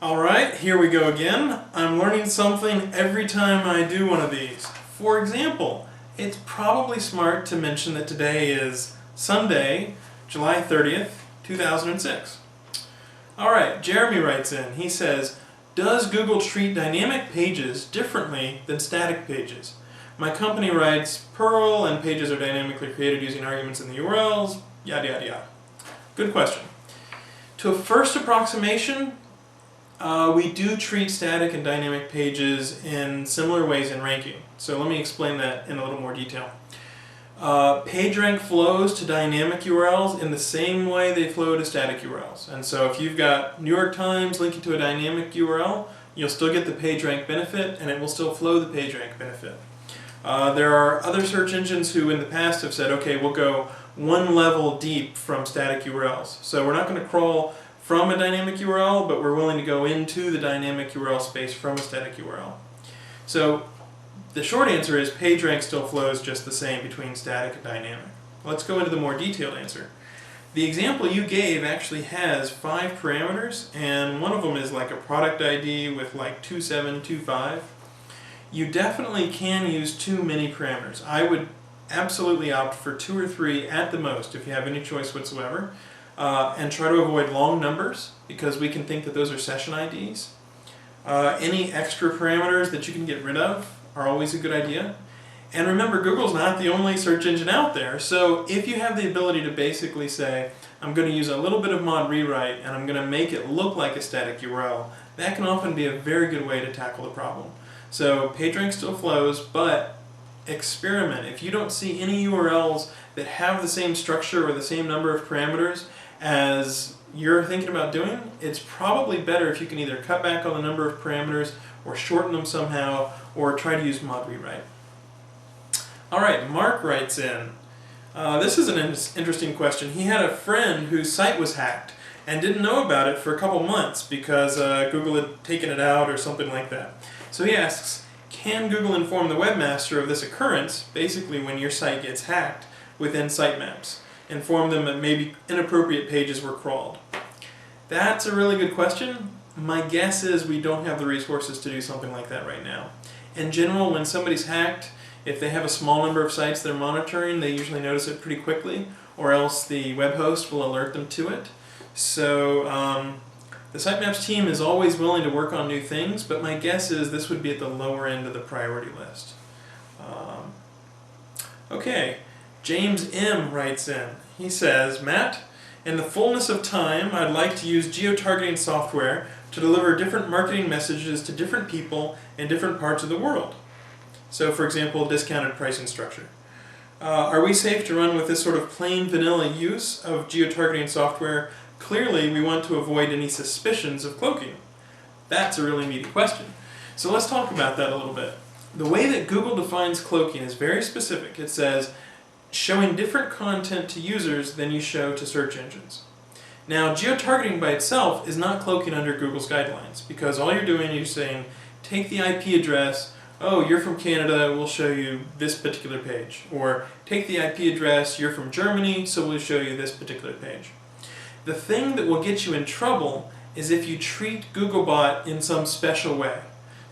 Alright, here we go again. I'm learning something every time I do one of these. For example, it's probably smart to mention that today is Sunday, July 30th, 2006. Alright, Jeremy writes in. He says, does Google treat dynamic pages differently than static pages? My company writes Perl and pages are dynamically created using arguments in the URLs, yada yada yada. Good question. To a first approximation, we do treat static and dynamic pages in similar ways in ranking. So let me explain that in a little more detail. PageRank flows to dynamic URLs in the same way they flow to static URLs. And so if you've got New York Times linking to a dynamic URL, you'll still get the PageRank benefit and it will still flow the PageRank benefit. There are other search engines who in the past have said, okay, we'll go one level deep from static URLs. So we're not going to crawl from a dynamic URL, but we're willing to go into the dynamic URL space from a static URL. So the short answer is PageRank still flows just the same between static and dynamic. Let's go into the more detailed answer. The example you gave actually has 5 parameters, and one of them is like a product ID with like 2725. You definitely can use too many parameters. I would absolutely opt for 2 or 3 at the most if you have any choice whatsoever. And try to avoid long numbers because we can think that those are session IDs. Any extra parameters that you can get rid of are always a good idea. And remember, Google's not the only search engine out there, so if you have the ability to basically say, I'm going to use a little bit of mod rewrite and I'm going to make it look like a static URL, that can often be a very good way to tackle the problem. So PageRank still flows, but experiment. If you don't see any URLs that have the same structure or the same number of parameters as you're thinking about doing, it's probably better if you can either cut back on the number of parameters or shorten them somehow or try to use mod rewrite. Alright, Mark writes in. This is an interesting question. He had a friend whose site was hacked and didn't know about it for a couple months because Google had taken it out or something like that. So he asks, can Google inform the webmaster of this occurrence, basically when your site gets hacked, within Sitemaps? Inform them that maybe inappropriate pages were crawled? That's a really good question. My guess is we don't have the resources to do something like that right now. In general, when somebody's hacked, if they have a small number of sites they're monitoring, they usually notice it pretty quickly, or else the web host will alert them to it. So the Sitemaps team is always willing to work on new things, but my guess is this would be at the lower end of the priority list. Okay. James M. writes in. He says, Matt, in the fullness of time, I'd like to use geotargeting software to deliver different marketing messages to different people in different parts of the world. So, for example, discounted pricing structure. Are we safe to run with this sort of plain vanilla use of geotargeting software? Clearly, we want to avoid any suspicions of cloaking. That's a really meaty question. So let's talk about that a little bit. The way that Google defines cloaking is very specific. It says, showing different content to users than you show to search engines. Now, geotargeting by itself is not cloaking under Google's guidelines, because all you're doing is saying, take the IP address, oh, you're from Canada, we'll show you this particular page. Or, take the IP address, you're from Germany, so we'll show you this particular page. The thing that will get you in trouble is if you treat Googlebot in some special way.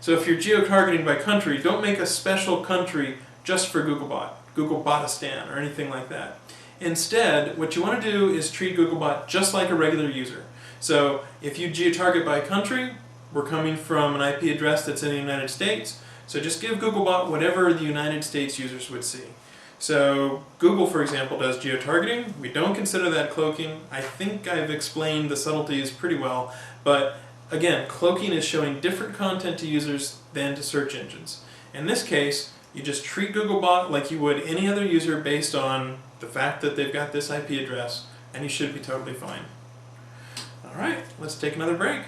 So if you're geotargeting by country, don't make a special country just for Googlebot. Googlebotistan or anything like that. Instead, what you want to do is treat Googlebot just like a regular user. So if you geotarget by country, we're coming from an IP address that's in the United States, so just give Googlebot whatever the United States users would see. So Google, for example, does geotargeting. We don't consider that cloaking. I think I've explained the subtleties pretty well, but again, cloaking is showing different content to users than to search engines. In this case, you just treat Googlebot like you would any other user based on the fact that they've got this IP address, and you should be totally fine. Alright, let's take another break.